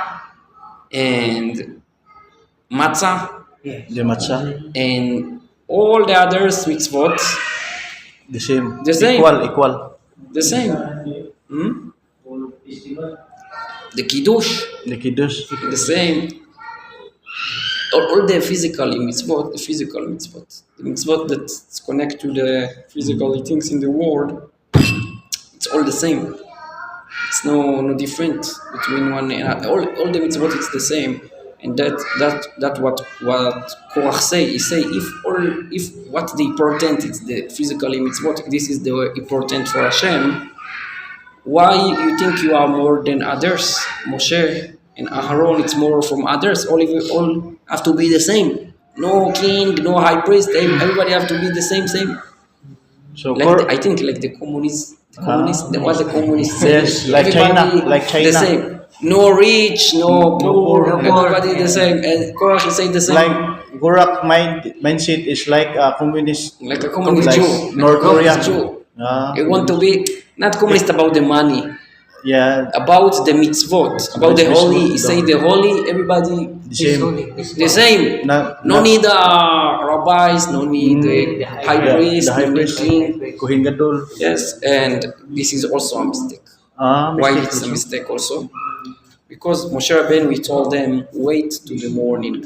and matzah, The matzah? and all the other mitzvot, The same. The same. Equal. the same. The kiddush, The kiddush. the same. All the physical mitzvot, the mitzvot that connect to the physical things in the world, It's all the same. It's no different between one and all the mitzvot. It's the same, and that what Korach say. He say if what the important it's the physically mitzvot. This is the important for Hashem. Why you think you are more than others? Moshe and Aharon, it's more from others. All have to be the same. No king, no high priest. Everybody have to be the same. So Like I think like the communists. What the communists say. Yes, like Everybody China, like China. the same. No rich, no poor. poor. Everybody the same. And Korach say the same. like Gorak mindset is like a communist, Like a communist like Jew. North Like a Korea. communist Jew. Ah, They want to be not communist about the money. yeah, About the mitzvot, about the holy. He say the holy, everybody the same. the same. No need rabbis, no need the high priest, the high no need priest, king. Kohen Gadol. Yes, and this is also a mistake. Why it's a mistake also? Because Moshe Rabbeinu, we told them, wait to the morning.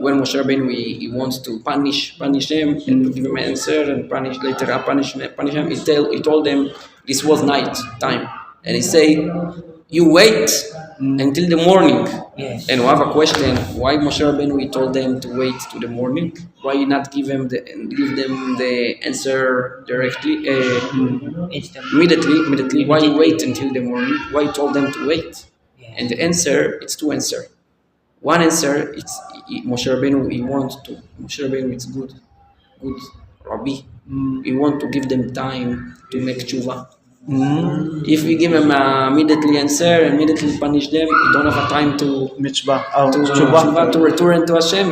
When Moshe Rabbeinu, he wants to punish them and to give him an answer and punish him, he told them this was night time. And he say, you wait until the morning. Yes. And we have a question, why Moshe Rabbeinu, we told them to wait to the morning? Why not give them the answer directly, immediately? Why wait until the morning? Why told them to wait? And the answer, it's two answers. One answer, it's Moshe Rabbeinu, Moshe Rabbeinu, it's good rabbi. We want to give them time to make tshuva. If we give them immediately answer, immediately punish them, we don't have a time to Mitzvah, tshuva, to return to Hashem.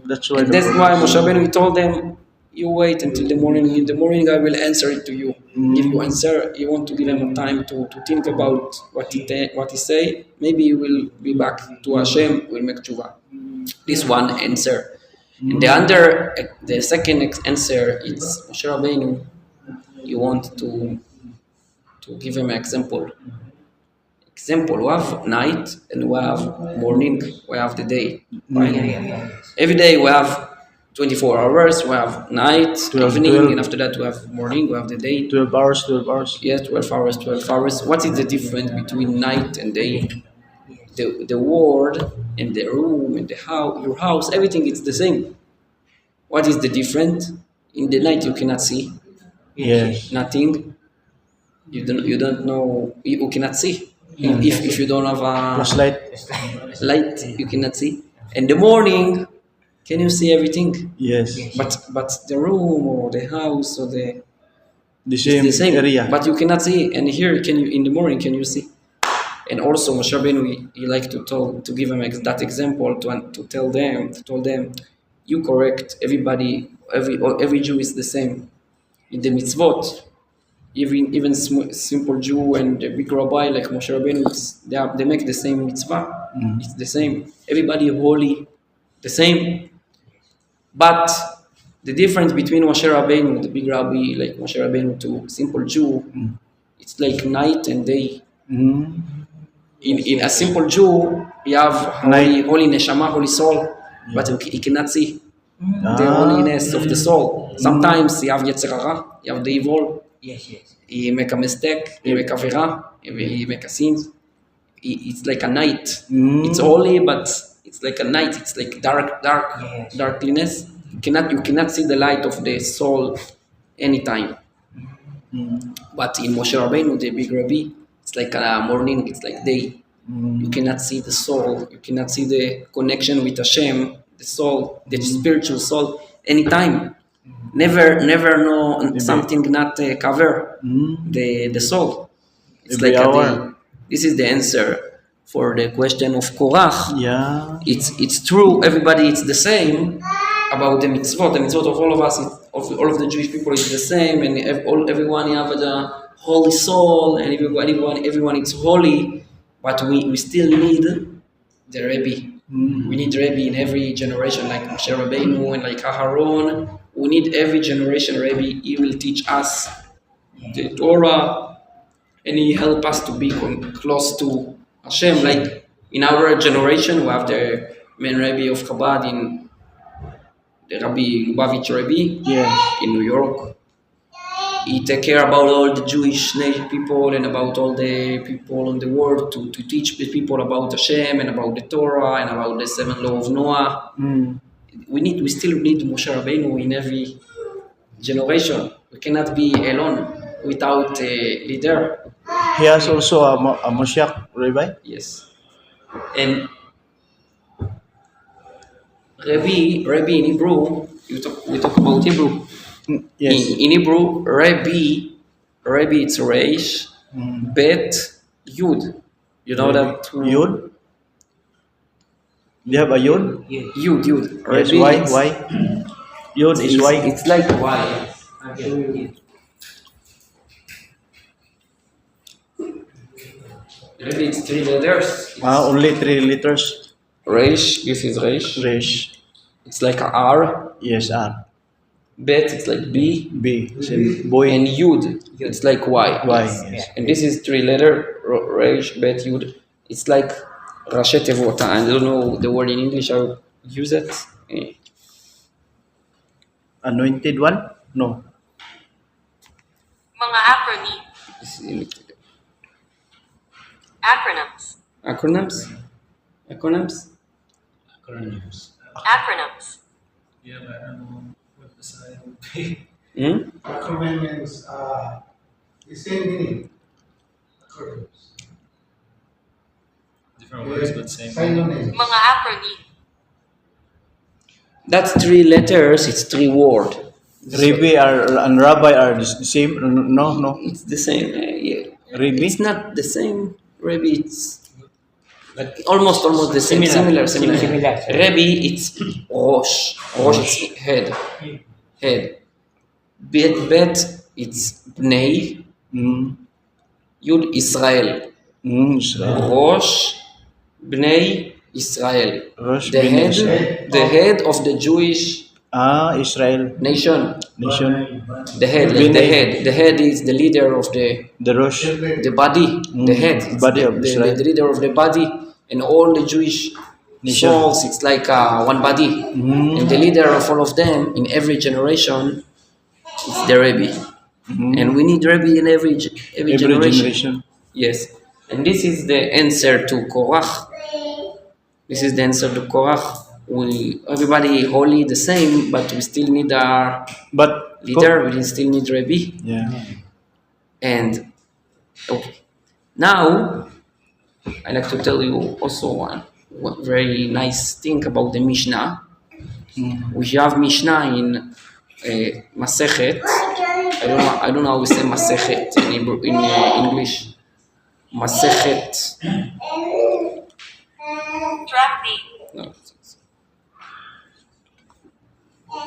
That's why. And that's why Moshe Rabbeinu told them, you wait until the morning. In the morning, I will answer it to you. Give you answer. You want to give him time to think about what he say. Maybe he will be back to Hashem. Will make tshuva. This one answer. And the second answer is Moshe Rabbeinu. You want to give him an example. We have night and we have morning. We have the day. Right? Every day we have 24 hours, we have night, 12, evening, 12. and after that we have morning, we have the day. 12 hours, 12 hours. Yes, 12 hours. What is the difference between night and day? The world and the room and the house, your house, everything is the same. What is the difference? In the night you cannot see Yes. nothing. You don't know. You cannot see. If you don't have a Flashlight. light, you cannot see. In the morning, can you see everything? Yes. But the room or the house or The it's same, the same area. but you cannot see. And here, in the morning, can you see? And also, Moshe Rabbeinu, he like to give them that example to told them, you correct everybody. Every Jew is the same. In the mitzvot, even simple Jew and the big rabbi like Moshe Rabbeinu, they make the same mitzvah. It's the same. Everybody holy, the same. But the difference between Moshe Rabbeinu, the big rabbi like Moshe Rabbeinu, to simple Jew, it's like night and day. In a simple Jew, you have holy neshama, holy soul, but he cannot see the holiness of the soul. Sometimes you have Yetzer Hara, you have the evil. Yes. He make a mistake, he make a avera, he make a sin. It's like a night. It's holy, but it's like a night. It's like darkness. You cannot see the light of the soul anytime. But in Moshe Rabbeinu, the big rabbi, it's like a morning. It's like day. You cannot see the soul. You cannot see the connection with Hashem, the soul, the spiritual soul, anytime. Never know something not cover the soul. It's Every like hour. this is the answer for the question of Korach. Yeah. It's true. Everybody it's the same about the mitzvot. The mitzvot of all of us, of all of the Jewish people, is the same, and everyone have the holy soul, and everyone is holy. But we still need the rabbi. We need rabbi in every generation, like Moshe Rabbeinu and like Aharon. We need every generation rabbi. He will teach us the Torah, and he help us to be close to Hashem. Like in our generation, we have the main rabbi of Chabad in the Rabbi Lubavitch Rabbi Yes. in New York. he take care about all the Jewish people and about all the people in the world to teach the people about Hashem and about the Torah and about the 7 law of Noah. We still need Moshe Rabbeinu in every generation. We cannot be alone without a leader. He has also a Moshiach, Rabbi? Yes. And Rabbi in Hebrew, we talk about Hebrew. Yes. In Hebrew, Rabbi it's Reish, Bet, Yud. You know that? Yud? Do you have a Yud? Yud. Yes, Rabbi, why? it's- Why? Yud is why? It's like Y. Rabbi, it's 3 letters. Only 3 letters. Reish, this is Reish. Resh. It's like a R. Yes, R. Bet, it's like B. B. Same. Boy. And Yud, it's like Y. Y. Yes. Yes. And this is 3 letter, Reish, Bet, Yud. It's like Rashi Tevot. I don't know the word in English, I will use it. Anointed one? No. Mga acronym. Acronyms. Acronyms? Acronyms. Acronyms. Yeah, but I don't know what the sign would be. Acronym means the same meaning. Acronyms. Different words, but same. Synonyms. Mga acronym. That's 3 letters, it's 3 words. Rabbi and Rabbi are the same? No. It's the same. Yeah. Rabbi? It's not the same. Rabbi, it's almost the same. Similar. Similar. Rabbi, it's Rosh. Rosh, it's head. Bet, it's Bnei. Yud, Israel. Israel. Rosh, Bnei, Israel. Rosh The Bnei head, Israel. the head of the Jewish Israel nation. nation. The head, like the head is the leader of the Rosh. body, the head, it's Body the, of the, Israel. the leader of the body, and all the Jewish Nation. souls, it's like one body. And the leader of all of them in every generation is the Rabbi. And we need Rabbi in every generation. Yes. And this is the answer to korak. This is the answer to korak. Everybody holy the same, but we still need our But leader, we still need Rabbi. yeah. And okay. Now I like to tell you also one very nice thing about the Mishnah. We have Mishnah in Masechet. I don't know how we say Masechet in English. Masechet. Tractate. No.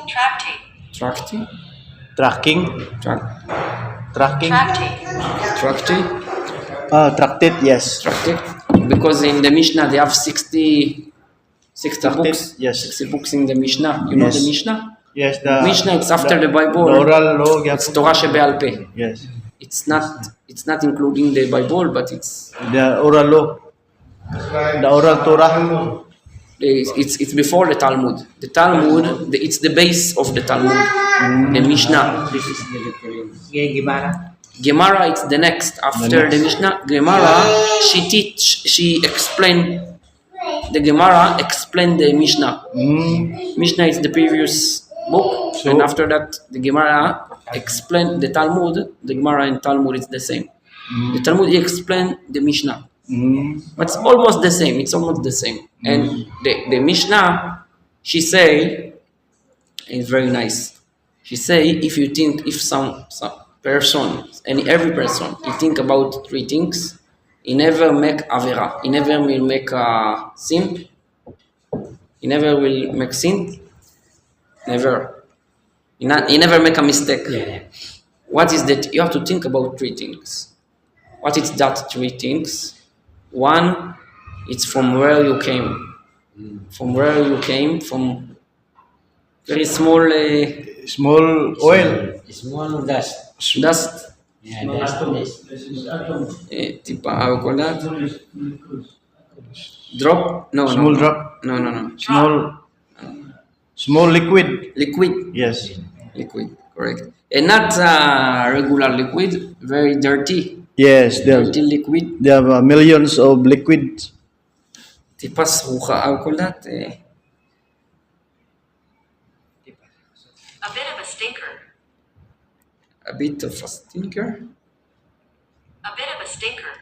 Tractate. Tractate. Tracking. Tracking. Tractate. Tractate. Tractate, yes. Tractate. Because in the Mishnah they have 60 Tractate, books. yes. 60 books in the Mishnah. You know Yes. the Mishnah? Yes, the Mishnah, it's after the Bible. The oral law. It's Torah Shebe'al Peh. Yes. It's not including the Bible, but it's The oral law. The oral Torah. it's before the Talmud. The Talmud, it's the base of the Talmud. The Mishnah. This is the Gemara. Gemara, it's the next after the Mishnah. Gemara, she explained. The Gemara explained the Mishnah. Mishnah is the previous book, and after that, the Gemara explained the Talmud. The Gemara and Talmud is the same. The Talmud explained the Mishnah, but it's almost the same. It's almost the same. And the Mishnah, she say, is very nice. She say, if some person, and every person, he think about 3 things, he never make avera. He never will make a sin. He never will make sin. Never. He never make a mistake. What is that? You have to think about 3 things. What is that 3 things? One, it's from where you came. From where you came, from very small Small oil. Small dust. dust. Yeah, dust. How you call that? Drop? No. Small no. drop. No. Small liquid. Liquid. Yes. Liquid. Correct. And not regular liquid, very dirty. Yes, Dirty liquid. they have millions of liquids. Tipas rucha, how call that? A bit of a stinker. A bit of a stinker? A bit of a stinker.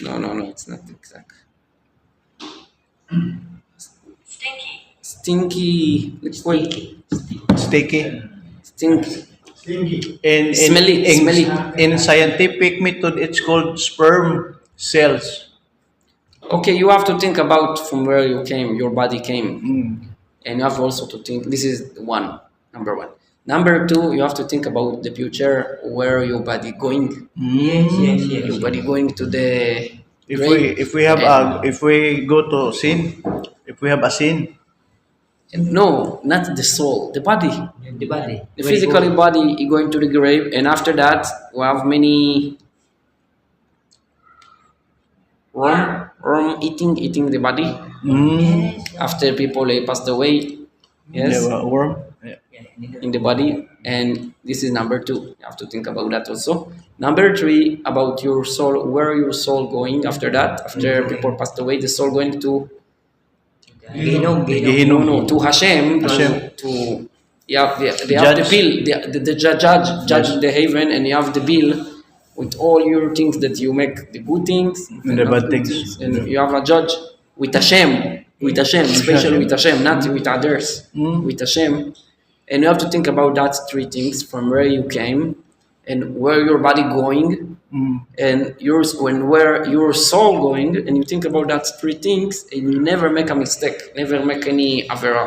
No, it's not exact. Stinky. Stinky liquid. Sticky. Stinky. Stinky. Smelly. In scientific method, it's called sperm cells. Okay, you have to think about from where you came, your body came. Mm. And you have also to think, this is number one. Number two, you have to think about the future, where your body going. Mm. Your body going to the grave. If we go to sin, if we have a sin, No, not the soul, the body. The body. The physical body going to the grave, and after that, we have many worm eating the body. mm. After people passed away, yes, They were worm. Yeah. in the body. And this is number two. You have to think about that also. Number three, about your soul, where your soul going after that. After people passed away, the soul going to Gehinnom. to Hashem. Hashem. To yeah, they have the Judge. bill. The judge the heaven, and you have the bill with all your things that you make, the good things And the not bad good things. and you have a judge with Hashem, especially with Hashem, not with others, with Hashem. And you have to think about that three things: from where you came, and where your body going, Mm. and where your soul going. And you think about that three things, and you never make a mistake, never make any avera.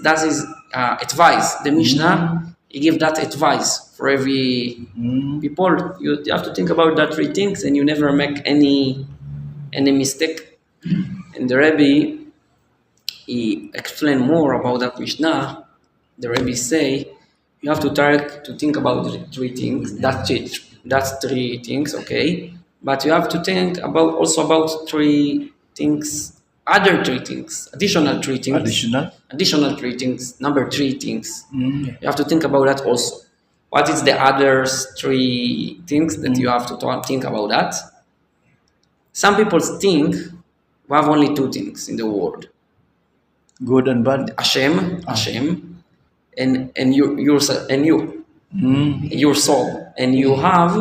That is advice. The Mishnah, he give that advice for every people. You have to think about that three things, and you never make any mistake. And the Rabbi, he explain more about that Mishnah. The Rabbi say you have to try to think about the three things. That's it. That's three things, okay. But you have to think also about three things, other three things, additional three things. Additional three things. Number three things. Mm. You have to think about that also. What is the other three things that you have to think about that? Some people think we have only two things in the world: Good and bad. Hashem, and you, your soul, and you have,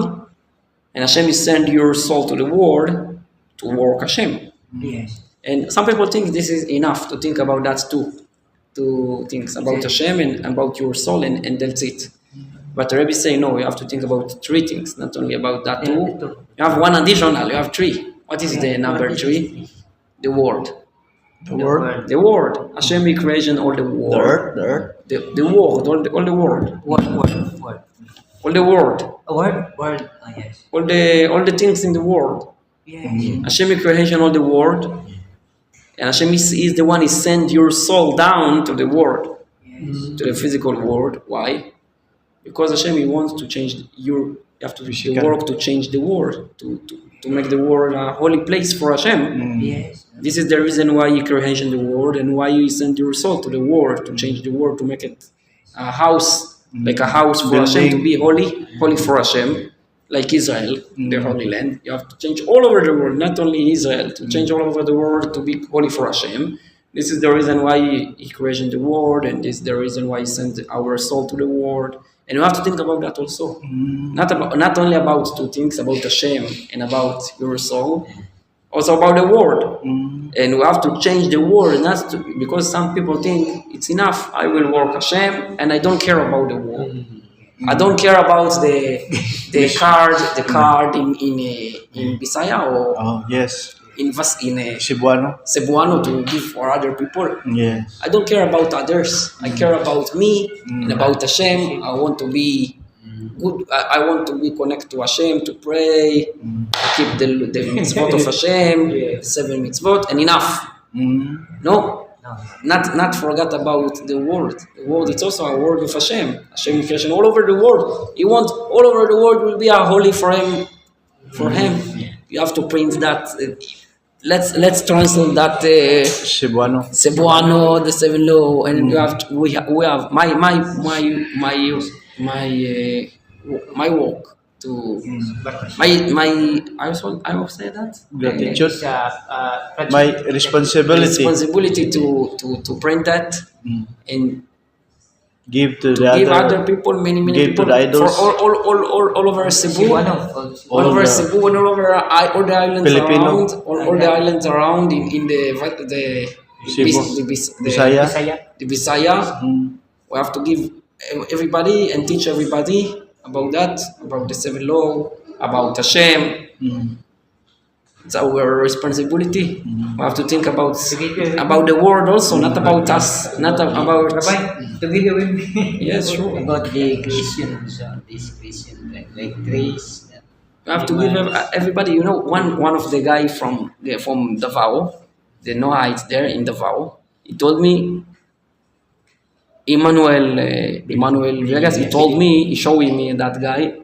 and Hashem is send your soul to the world to work Hashem. Yes. And some people think this is enough to think about that two things about Hashem and about your soul, and that's it. But the Rebbe say no, you have to think about three things, not only about that two. You have one additional, you have three. What is the number three? The word. The word. The word. Hashem he creation all the The word. earth. The earth. The word, all the word. Word. All the word. Word. Oh, yes. All the things in the world. Yes. Hashem he creation all the world. And Hashem is the one who send your soul down to the world, Yes. to the physical world. Why? Because Hashem he wants to change you have to do the Physical. work to change the world, to make the world a holy place for Hashem. Yes. This is the reason why he created the world, and why you send your soul to the world to change the world, to make it a house, like a house for Hashem, to be holy for Hashem, like Israel, the Holy Land. You have to change all over the world, not only Israel, to change all over the world to be holy for Hashem. This is the reason why he created the world, and this is the reason why he sent our soul to the world. And you have to think about that also. Not only about two things, about Hashem and about your soul, also about the world. And we have to change the world, because some people think it's enough. I will work Hashem and I don't care about the world. I don't care about the card in Bisaya or Oh, yes. in Cebuano. to give for other people. Yes. I don't care about others. I care about me and about Hashem. I want to be good. I want to be connected to Hashem, to pray, to keep the mitzvot of Hashem, the 7 mitzvot, and enough. No, not forget about the world. The world is also a word of Hashem. Hashem creation all over the world. He wants all over the world will be a holy for him. For him, you have to print that. Let's translate that Cebuano. the 7 law, and we have my my work to I will say that Gratitude. It's My responsibility. responsibility to print that Mm. and Give to to the give other. other people many give to people the for idols. all over Cebu, Cebuano. all over the Cebu and all over all the islands Filipino. around, all the islands around in the Cebu. Bisaya. Bisaya. the Bisaya. Mm. We have to give everybody and teach everybody about that, about the seven law, about Hashem. Mm. It's our responsibility. Mm. We have to think about the world also, not about us, not about. Rabbi, together with me. Yes, sure. About the Christians, this Christian, like Grace. You have to give everybody. You know, one of the guy from Davao, the Noahite there in Davao. He told me, Emmanuel Villegas. He told me, he showed me that guy.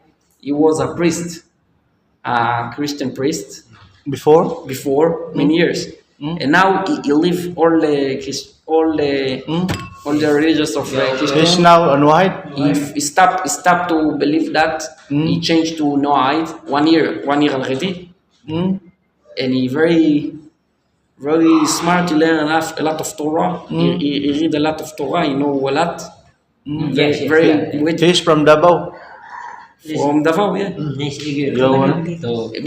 He was a priest, a Christian priest Before. before many years, and now he leave all the religious of He's Christian. now on white. He stopped to believe that. He changed to Noahide 1 year already, Mm. and he very smart. He learn a lot of Torah. He read a lot of Torah. He know a lot. Very good He's from Davao. from Davao. Yeah. Nice figure. You want-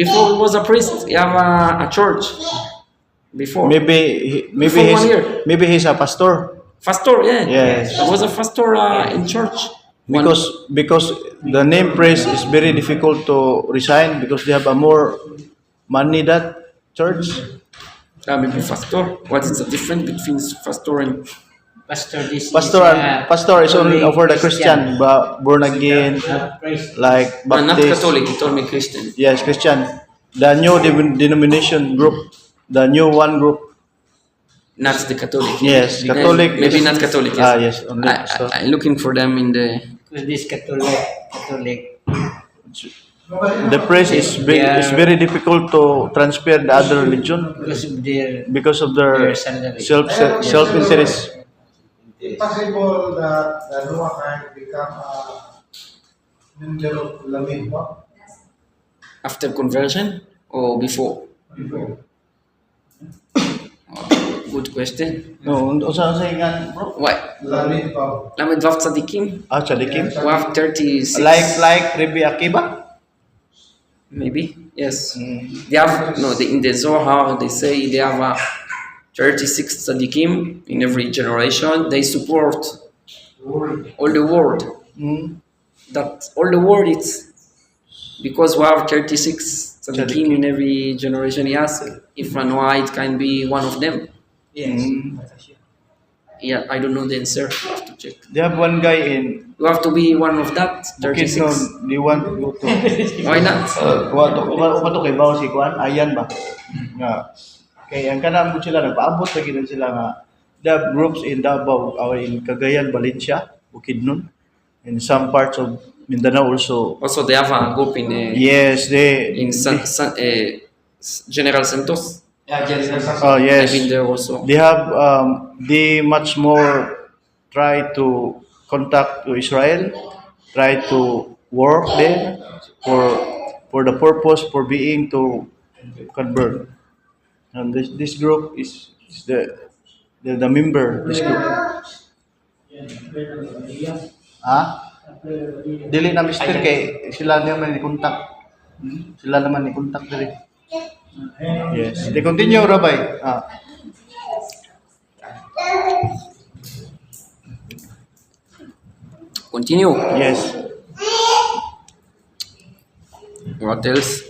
Before he was a priest. He have a church. Before Maybe Before 1 year. maybe he's a pastor. pastor. Yeah. Yes. He was a pastor in church. Because the name priest is very difficult to resign because they have a more money that church. Maybe pastor. What is the difference between pastor and Pastor, this Pastor is only for the Christian, but born again, like not Baptist. Catholic? He told me Christian. Yes, Christian. The new denomination group, the new one group. Not the Catholic. Yes, Then Catholic. maybe is- not Catholic. Ah, Yes. yes, only pastor. I'm looking for them in the. This Catholic. The priest is very difficult to transfer the other religion Because of their because of their salary. self-interest. It's possible that the Noah can become a member of Lamin, no? After conversion or before? Before. Good question. No, usa sa ingan, bro. Why? Lamin pa. Lamed Vav Tzadikim. Ah, Chadikim. We have 36. Like Rabbi Akiba. Maybe. Yes. They have in the Zohar they say they have 36 tzaddikim in every generation. They support all the world. Mm. That all the world it's because we have 36 tzaddikim in every generation. He asked if an white can be one of them. Yes. Yeah, I don't know the answer. I have to check. They have one guy in You have to be one of that Bukidnon. 36. They want to go to Why not? Umato kay Bao si Kuan, ayan ba? Nga. Kay ang kanang sila nagpaabot lagi na sila nga the groups in Davao or in Cagayan, Valencia, Bukidnon, in some parts of Mindanao also. Also, they have a group in Yes, they General Santos. oh I've yes. been there also. They have they much more try to contact to Israel, try to work there for the purpose for being to convert. And this group is the member this group. Ah? Dili na mister kay sila naman ni contact. Sila naman ni contact diri. Yes. They continue, Rabbi. Ah. Continue. Yes. What else?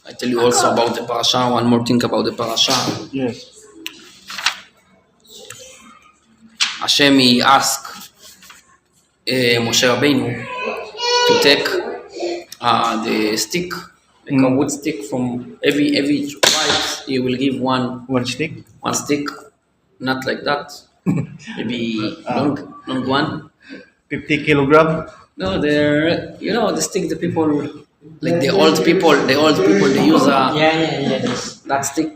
I tell you also about the parasha. One more thing about the parasha. Yes. Hashem he asked Moshe Rabbeinu to take the stick, like a wood stick from every tribe. He will give one Stick. stick, not like that. Maybe long one. 50 kilogram. No, they're the stick the people like the old people they use This. that stick.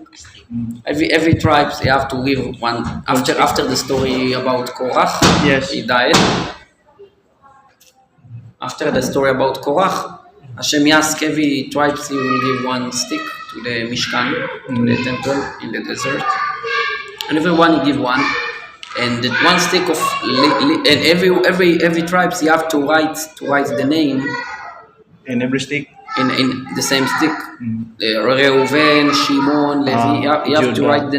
Every tribe they have to give one after the story about Korach. Yes. He died. After the story about Korach, Hashem asked every tribe he will give one stick to the Mishkan, to the temple in the desert, and everyone he give one. And that one stick of and every tribe you have to write the name And every stick. in the same stick. Reuven, Shimon, Levi. You have to Judah. write the